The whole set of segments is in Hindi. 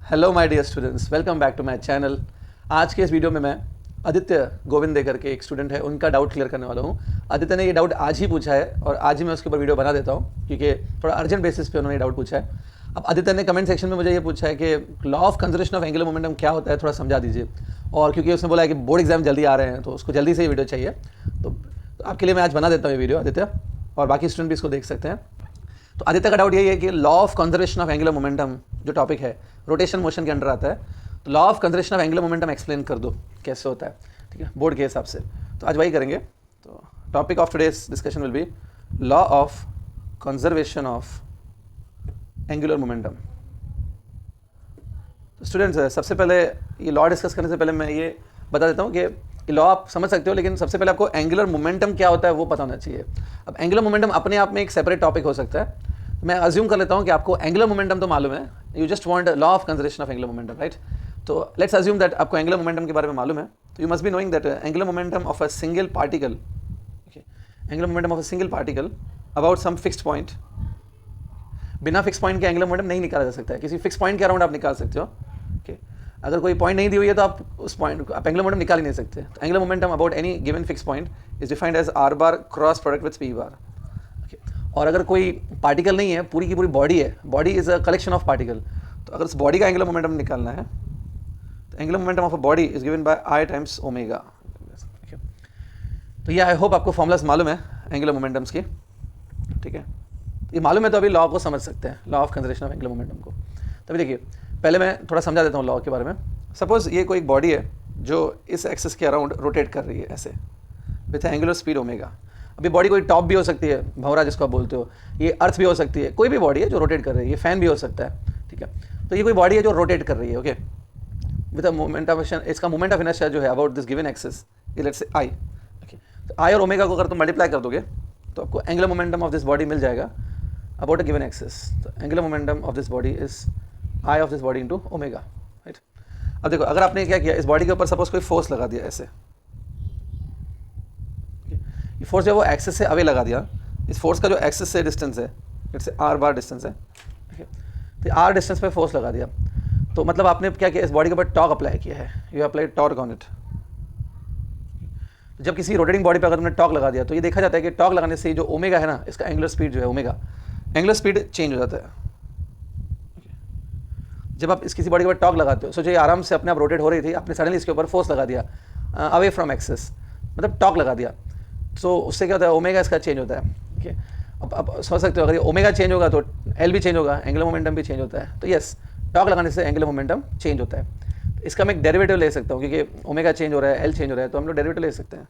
Hello my dear students, welcome back to my channel. आज के इस वीडियो में मैं आदित्य गोविंद देकर के एक स्टूडेंट है, उनका डाउट क्लियर करने वाला हूँ। आदित्य ने ये डाउट आज ही पूछा है और आज ही मैं उसके ऊपर वीडियो बना देता हूँ क्योंकि थोड़ा अर्जेंट बेसिस पे उन्होंने ये डाउट पूछा है। अब आदित्य ने कमेंट सेक्शन में मुझे ये पूछा है कि law of conservation of angular momentum क्या होता है, थोड़ा समझा दीजिए। और क्योंकि उसने बोला है कि बोर्ड एग्जाम जल्दी आ रहे हैं तो उसको जल्दी से ये वीडियो चाहिए, तो आपके लिए मैं आज बना देता हूँ ये वीडियो आदित्य, और बाकी स्टूडेंट भी इसको देख सकते हैं। तो आदित्य का डाउट यही है कि law of conservation of angular momentum जो टॉपिक है रोटेशन मोशन के अंडर आता है, तो law of conservation of angular momentum explain कर दो कैसे होता है, ठीक है, बोर्ड के हिसाब से। तो आज वही करेंगे। तो topic of today's discussion will be law of conservation of angular momentum. Students, सबसे पहले ये लॉ डिस्कस करने से पहले मैं ये बता देता हूँ कि लॉ आप समझ सकते हो, लेकिन सबसे पहले आपको एंगुलर मोमेंटम क्या होता है वो पता होना चाहिए। अब एंगुलर मोमेंटम अपने आप में एक सेपरेट टॉपिक हो सकता है। मैं अज्यूम कर लेता हूँ कि आपको एंगुलर मोमेंटम तो मालूम है, you just want law of conservation of angular momentum, right. तो लेट्स अज्यूम दैट आपको एंगुलर मोमेंटम के बारे में मालूम है, तो you must be knowing that angular momentum of a single particle, angular momentum of a single particle about some fixed point. बिना फिक्स पॉइंट के एंगुलर मोमेंटम नहीं निकाला जा सकता है, किसी फिक्स पॉइंट के अराउंड आप निकाल सकते हो। ओके, अगर कोई पॉइंट नहीं दी हुई है तो आप उस पॉइंट आप एंगुलर मोमेंटम निकाल ही नहीं सकते। तो angular momentum about any given fix point is defined as R bar cross product with P bar. और अगर कोई पार्टिकल नहीं है, पूरी की पूरी बॉडी है, body is a collection of particle, तो अगर उस बॉडी का एंगुलर मोमेंटम निकालना है तो angular momentum of a body is given bye I times omega. तो ये आई होप आपको फॉर्मूलाज मालूम है एंगुलर मोमेंटम्स की, ठीक है। ये मालूम है तो अभी लॉ को समझ सकते हैं, law of conservation of angular momentum को। तभी देखिए, पहले मैं थोड़ा समझा देता हूँ लॉ के बारे में। सपोज ये कोई बॉडी है जो इस एक्सिस के अराउंड रोटेट कर रही है ऐसे विथ एंगुलर स्पीड ओमेगा। अभी बॉडी कोई टॉप भी हो सकती है, भंवरा जिसको आप बोलते हो, ये अर्थ भी हो सकती है, कोई भी बॉडी है जो रोटेट कर रही है, ये फैन भी हो सकता है, ठीक है। तो ये कोई बॉडी है जो रोटेट कर रही है, okay, with a moment of इसका मोमेंट ऑफ इनर्शिया जो है अबाउट दिस गिवन एक्सिस, ये लेट्स से आई, ओके। तो आई और ओमेगा को अगर तुम मल्टीप्लाई कर दोगे तो आपको angular momentum of this body मिल जाएगा अबाउट अ गिवन एक्सिस। तो angular momentum of this body is I of this body into omega, right. अब देखो, अगर आपने क्या किया, इस बॉडी के ऊपर सपोज कोई फोर्स लगा दिया ऐसे, ये फोर्स जो वो एक्सिस से अवे लगा दिया, इस फोर्स का जो एक्सिस से डिस्टेंस है, इट्स आर बार डिस्टेंस है, ठीक है। तो आर डिस्टेंस पे फोर्स लगा दिया, तो मतलब आपने क्या किया, इस बॉडी के ऊपर टॉर्क अप्लाई किया है, you apply torque on it. जब किसी रोटेटिंग बॉडी पे अगर तुमने टॉर्क लगा दिया तो ये देखा जाता है कि टॉर्क लगाने से जो ओमेगा है ना, इसका एंगुलर स्पीड जो है ओमेगा, एंगुलर स्पीड चेंज हो जाता है। जब आप इस किसी बॉडी के ऊपर टॉर्क लगाते हो, सोचो ये आराम से अपने आप रोटेट हो रही थी, आपने सडनली इसके ऊपर फोर्स लगा दिया अवे फ्रॉम एक्सिस, मतलब टॉर्क लगा दिया, तो उससे क्या होता है, ओमेगा इसका चेंज होता है, ठीक है। अब समझ सकते हो, अगर ये ओमेगा चेंज होगा तो एल भी चेंज होगा, एंगुलर मोमेंटम भी चेंज होता है। तो यस, टॉर्क लगाने से एंगुलर मोमेंटम चेंज होता है। तो इसका मैं एक डेरिवेटिव ले सकता हूँ, क्योंकि ओमेगा चेंज हो रहा है, एल चेंज हो रहा है, तो हम लोग डेरिवेटिव ले सकते हैं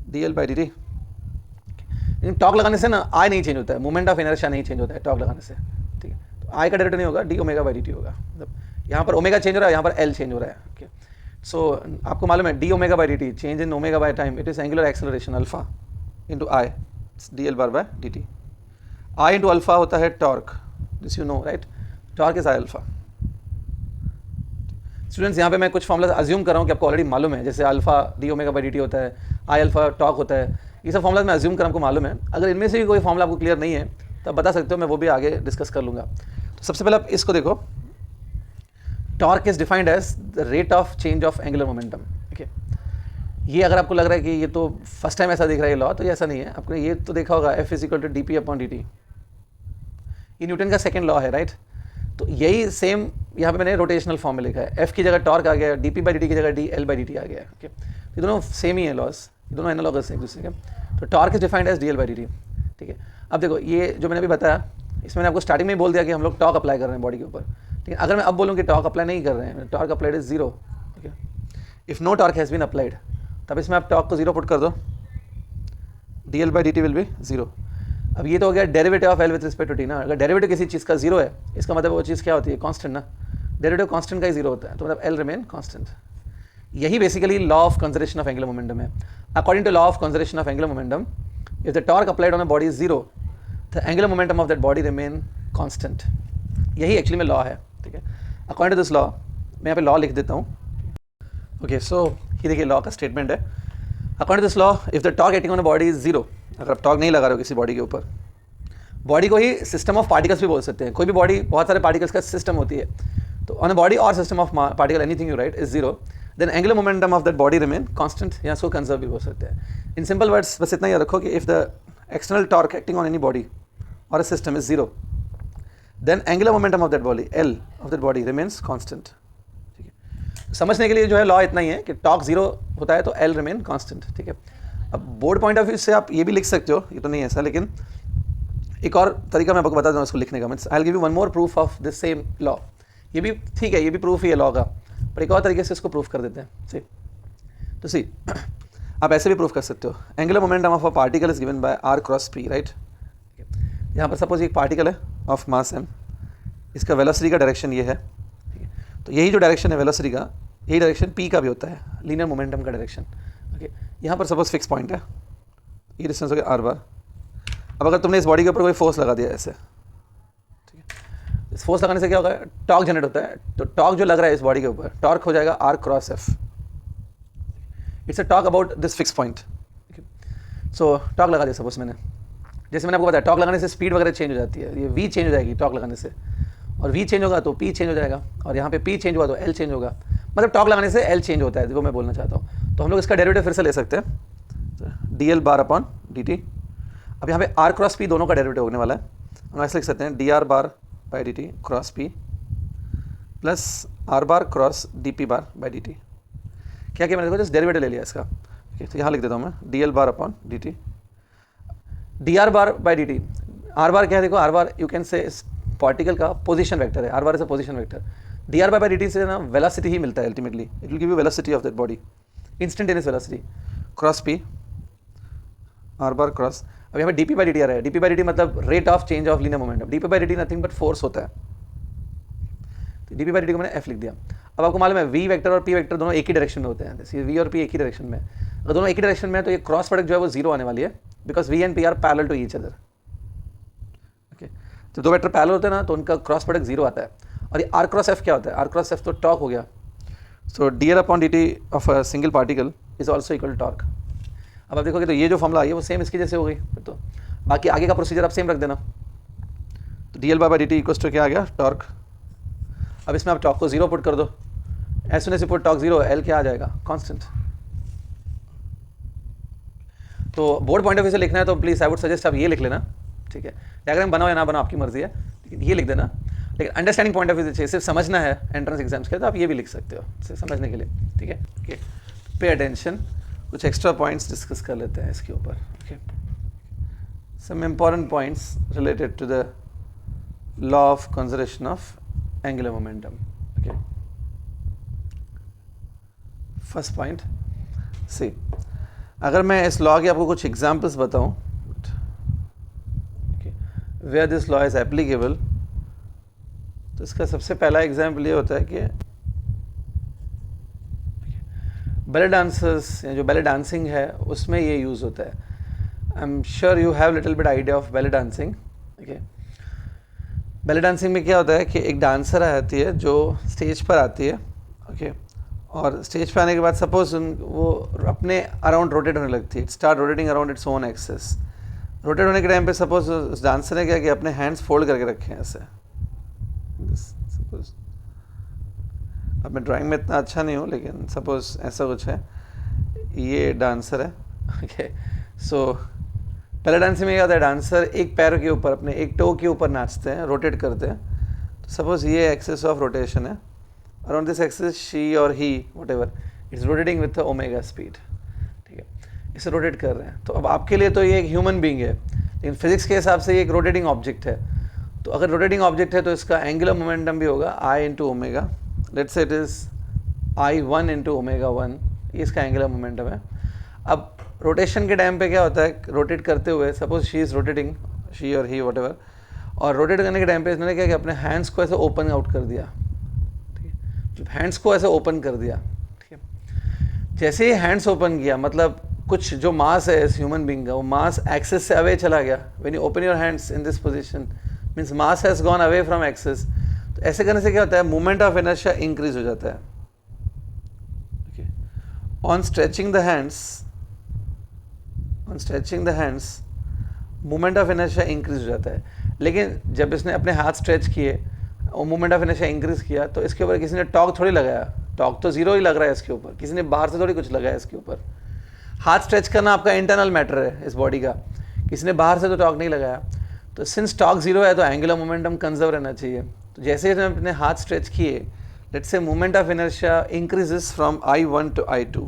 D L by D T. लेकिन टॉर्क लगाने से ना आई नहीं चेंज होता है, मोमेंट ऑफ इनर्शिया नहीं चेंज होता है टॉर्क लगाने से, ठीक है। तो आई का डेरिवेटिव नहीं होगा, D omega by D T होगा। मतलब यहाँ पर ओमेगा चेंज हो रहा है, यहाँ पर एल चेंज हो रहा है, ओके। सो आपको मालूम है D omega by D T, change in omega by time, it is angular acceleration alpha into I D L bar by D T. I into alpha होता है torque, this you know, right. Torque is I alpha. Students, यहाँ पे मैं कुछ फॉर्मुला अज्यूम कर रहा हूँ कि आपको ऑलरेडी मालूम है, जैसे alpha D omega by D T होता है, आई अल्फा टॉर्क होता है, ये सब फॉर्मुला मैं अज्यूम कर आपको मालूम है। अगर इनमें से भी कोई फॉर्मुला आपको क्लियर नहीं है तो आप बता सकते हो, मैं वो भी आगे डिस्कस कर लूँगा। तो सबसे पहले आप इसको देखो, torque is defined as the rate of change of angular momentum, okay. ये अगर आपको लग रहा है कि ये तो फर्स्ट टाइम ऐसा दिख रहा है लॉ, तो ये ऐसा नहीं है। आपने ये तो देखा होगा, F is equal to D P upon D T, ये न्यूटन का सेकंड लॉ है, राइट। तो यही सेम यहाँ पे मैंने रोटेशनल फॉर्म में लिखा है, एफ की जगह टॉर्क आ गया, d p by D t की जगह d L by D t आ गया, ओके। ये दोनों सेम ही है लॉज, ये दोनों एनालॉगस हैं एक दूसरे के। तो torque is defined as D L by D T, ठीक है। अब देखो, ये जो मैंने अभी बताया, इसमें मैंने आपको स्टार्टिंग में ही बोल दिया कि हम लोग टॉर्क अप्लाई कर रहे हैं बॉडी के ऊपर, ठीक है। अगर मैं अब बोलूँ कि टॉर्क अप्लाई नहीं कर रहे हैं, torque applied is zero, okay. If no torque has been applied, तब इसमें आप टॉर्क को जीरो पुट कर दो, D L by D T will be zero. अब ये तो हो गया derivative of L with respect to T ना। अगर डेरिवेटिव किसी चीज़ का जीरो है, इसका मतलब वो चीज़ क्या होती है, कांस्टेंट ना। डेरिवेटिव कांस्टेंट का ही जीरो होता है, तो मतलब एल रिमेन कांस्टेंट। यही basically law of conservation of angular momentum है। According to law of conservation of angular momentum, if the torque applied on a body is zero, the angular momentum of that body remain constant. यही एक्चुअली में लॉ है, ठीक है। अकॉर्डिंग टू दिस लॉ, मैं यहाँ पे लॉ लिख देता हूँ, ओके। सो ये देखिए लॉ का स्टेटमेंट है, according to this law, if the torque acting on a body is zero, अगर आप टॉर्क नहीं लगा रहे हो किसी बॉडी के ऊपर, बॉडी को ही सिस्टम ऑफ पार्टिकल्स भी बोल सकते हैं। कोई भी बॉडी बहुत सारे पार्टिकल्स का सिस्टम होती है, तो ऑन अ बॉडी और system of particle anything you write is zero, then angular momentum of that body remain constant, या इसको कंजर्व भी हो सकते हैं. इन सिंपल वर्ड्स बस इतना याद रखो कि if the external torque acting on any body और a system is zero, then angular momentum of that body L of that body remains constant. ठीक है, समझने के लिए जो है लॉ इतना ही है कि टॉर्क जीरो होता है तो एल रिमेन कांस्टेंट. ठीक है, अब बोर्ड पॉइंट ऑफ व्यू से आप ये भी लिख सकते हो, ये तो नहीं है ऐसा, लेकिन एक और तरीका मैं आपको बता दूँ इसको लिखने का. Means I will give you one more proof of this same law. ये भी ठीक है, ये भी प्रूफ ही है लॉ का, पर एक और तरीके से इसको प्रूफ कर देते हैं. सी तो सी आप ऐसे भी प्रूफ कर सकते हो. Angular momentum of a particle is given by R cross P, right. यहाँ पर सपोज एक पार्टिकल है ऑफ मास एम, इसका वेलोसिटी का डायरेक्शन ये है. ठीक है, तो यही जो डायरेक्शन है वेलोसिटी का, यही डायरेक्शन पी का भी होता है, लीनियर मोमेंटम का डायरेक्शन. ओके, यहाँ पर सपोज फिक्स पॉइंट है, ये डिस्टेंस हो गया आर बार. अब अगर तुमने इस बॉडी के ऊपर कोई फोर्स लगा दिया ऐसे, ठीक है, इस फोर्स लगाने से क्या होगा, टॉर्क जनरेट होता है. तो टॉर्क जो लग रहा है इस बॉडी के ऊपर, टॉर्क हो जाएगा R cross F. It's a torque about this fix point. So torque लगा दिया सपोज मैंने, जैसे मैंने आपको बताया टॉर्क लगाने से स्पीड वगैरह चेंज हो जाती है, ये वी चेंज हो जाएगी टॉर्क लगाने से, और वी चेंज होगा तो पी चेंज हो जाएगा, और यहाँ पे पी चेंज हुआ तो एल चेंज होगा. मतलब टॉर्क लगाने से एल चेंज होता है, वो मैं बोलना चाहता हूँ. तो हम लोग इसका डेरिवेटिव फिर से ले सकते हैं, D L bar upon D T. अब यहाँ पे आर क्रॉस पी दोनों का डेरिवेटिव होने वाला है. हम ऐसे लिख सकते हैं D R bar by D T cross P plus are bar cross D P bar by D T. क्या मैंने देखो जस्ट डेरिवेटिव ले लिया इसका. ठीक, तो यहाँ लिख देता हूँ मैं D L bar upon D T, D R bar by D T. Are बार क्या है, देखो are bar you can say particle का पोजीशन वेक्टर है, are bar is a position vector. D R bar D T से ना वेलोसिटी ही मिलता है ultimately, it will give you velocity of that body, instantaneous velocity. Cross P R bar cross, अब यहाँ पे D p by D t आ रहा है. D p by D t मतलब rate of change of linear momentum. D p by D t nothing but force होता है, तो d p by D t को मैंने एफ लिख दिया. अब आपको मालूम है वी वेक्टर और पी वेक्टर दोनों एक ही डायरेक्शन में होते हैं. जैसे वी और पी एक ही डायरेक्शन में, अगर दोनों एक ही डायरेक्शन में है तो ये क्रॉस प्रोडक्ट जो है वो जीरो आने वाली है, because V and P are parallel to each other. Okay, तो दो वेक्टर पैरेलल होते हैं ना तो उनका क्रॉस प्रोडक्ट जीरो आता है. और ये आर क्रॉस एफ क्या होता है, आर क्रॉस एफ तो टॉर्क हो गया. So d L upon D t of a single particle is also equal to torque. अब आप देखोगे तो ये जो फॉर्मूला आई है वो सेम इसकी जैसे हो गई. तो बाकी आगे का प्रोसीजर आप सेम रख देना. तो D L by D T equals to क्या आ गया, टॉर्क. अब इसमें आप टॉर्क को जीरो पुट कर दो, as soon as you put torque zero, L क्या आ जाएगा, कांस्टेंट. तो बोर्ड पॉइंट ऑफ व्यू से लिखना है तो प्लीज़ आई वुड सजेस्ट आप ये लिख लेना. ठीक है, डायग्राम बनाओ या ना बनाओ आपकी मर्जी है, लेकिन ये लिख देना. लेकिन अंडरस्टैंडिंग पॉइंट ऑफ व्यू से सिर्फ समझना है एंट्रेंस एग्जाम्स के, तो आप ये भी लिख सकते हो सिर्फ समझने के लिए. ठीक है, ओके, पे अटेंशन. कुछ एक्स्ट्रा पॉइंट्स डिस्कस कर लेते हैं इसके ऊपर. Okay, some important points related to the law of conservation of angular momentum. Okay, first point, सी अगर मैं इस लॉ के आपको कुछ एग्जांपल्स बताऊं where this law is applicable, तो इसका सबसे पहला एग्जांपल ये होता है कि बैले डांसर्स या जो बैले डांसिंग है उसमें ये यूज़ होता है. I am sure you have little bit idea of ballet dancing. Okay, ballet dancing में क्या होता है कि एक डांसर आती है जो स्टेज पर आती है. ओके, और स्टेज पे आने के बाद सपोज वो अपने अराउंड रोटेट होने लगती है, start rotating around its own axis. Rotate होने के टाइम पे सपोज उस डांसर ने क्या किया, अपने हैंड्स फोल्ड करके रखे हैं ऐसे. सपोज अब मैं ड्राइंग में इतना अच्छा नहीं हूँ, लेकिन सपोज ऐसा कुछ है, ये डांसर है. ओके, सो पहले डांसिंग में क्या होता है, डांसर एक पैर के ऊपर, अपने एक टो के ऊपर नाचते हैं, रोटेट करते हैं. तो सपोज ये एक्सेस ऑफ रोटेशन है. Around this axis she or he whatever is rotating with the omega speed. ठीक है, इसे रोटेट कर रहे हैं. तो अब आपके लिए तो ये एक ह्यूमन बीइंग है, लेकिन फिजिक्स के हिसाब से ये एक रोटेटिंग ऑब्जेक्ट है. तो अगर रोटेटिंग ऑब्जेक्ट है तो इसका एंगुलर मोमेंटम भी होगा I into omega. Let's say it is I1 into omega 1, ये इसका एंगुलर मोमेंटम है. अब रोटेशन के टाइम पे क्या होता है, रोटेट करते हुए suppose she is rotating, she और ही वटेवर, और रोटेट करने के टाइम पे इसने क्या किया, अपने हैंड्स को ऐसे ओपन आउट कर दिया. हैंड्स को ऐसे ओपन कर दिया. ठीक है, जैसे ही हैंड्स ओपन किया मतलब कुछ जो मास है इस ह्यूमन बीइंग का, वो मास एक्सिस से अवे चला गया. When you open your hands in this position means mass has gone away from axis. तो ऐसे करने से क्या होता है, मोमेंट ऑफ इनर्शिया इंक्रीज हो जाता है. Okay, on stretching the hands moment of inertia increase हो जाता है. लेकिन जब इसने अपने हाथ स्ट्रेच किए और मोमेंट ऑफ इनर्शिया इंक्रीज किया, तो इसके ऊपर किसी ने टॉर्क थोड़ी लगाया, टॉर्क तो जीरो ही लग रहा है इसके ऊपर, किसी ने बाहर से थोड़ी कुछ लगाया इसके ऊपर। हाथ स्ट्रेच करना आपका इंटरनल मैटर है इस बॉडी का, किसी ने बाहर से तो टॉर्क नहीं लगाया। तो सिंस टॉर्क जीरो है तो एंगुलर मोमेंटम कंजर्व रहना चाहिए। तो जैसे ही अपने हाथ स्ट्रेच किए, let's say moment of inertia increases from I1 to I2,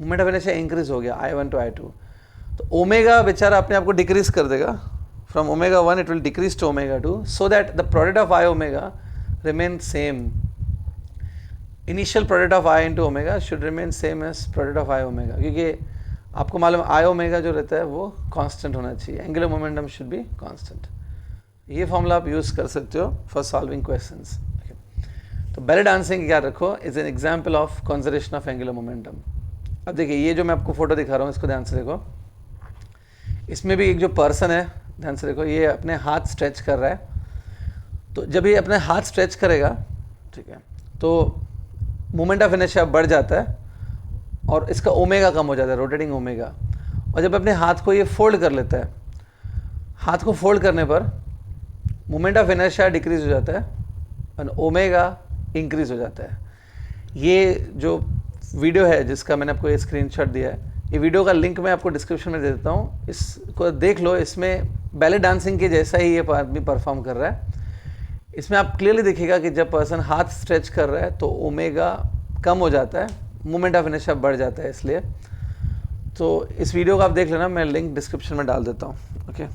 moment of inertia increase हो गया I1 to I2, तो ओमेगा बेचारा अपने आप को डिक्रीज कर देगा, from omega 1 it will decrease to omega 2, so that the product of I omega remain same. Initial product of I into omega should remain same as product of I omega, क्योंकि आपको मालूम है आई ओमेगा जो रहता है वो कांस्टेंट होना चाहिए, angular momentum should be constant. ये फॉर्मूला आप यूज़ कर सकते हो फॉर सॉल्विंग क्वेश्चंस। तो बेली डांसिंग क्या रखो is an example of conservation of angular momentum. अब देखिए ये जो मैं आपको फोटो दिखा रहा हूँ इसको ध्यान से देखो, इसमें भी एक जो पर्सन है ध्यान से देखो, ये अपने हाथ स्ट्रेच कर रहा है। तो जब ये अपने हाथ स्ट्रेच करेगा, ठीक है, तो मोमेंट ऑफ इनर्शिया बढ़ जाता है और इसका ओमेगा कम हो जाता है, रोटेटिंग ओमेगा। और जब अपने हाथ को ये फोल्ड कर लेता है, हाथ को फोल्ड करने पर मोमेंट ऑफ इनर्शिया डिक्रीज हो जाता है और ओमेगा इंक्रीज हो जाता है। ये जो वीडियो है जिसका मैंने आपको ये स्क्रीनशॉट दिया है, ये वीडियो का लिंक मैं आपको डिस्क्रिप्शन में दे देता हूँ, इसको देख लो। इसमें बैले डांसिंग के जैसा ही ये आदमी परफॉर्म कर रहा है। इसमें आप क्लियरली देखिएगा कि जब पर्सन हाथ स्ट्रेच कर रहा है तो ओमेगा कम हो जाता है, मोमेंट ऑफ इनर्शिया बढ़ जाता है इसलिए। तो इस वीडियो को आप देख लेना, मैं लिंक डिस्क्रिप्शन में डाल देता हूँ। ओके।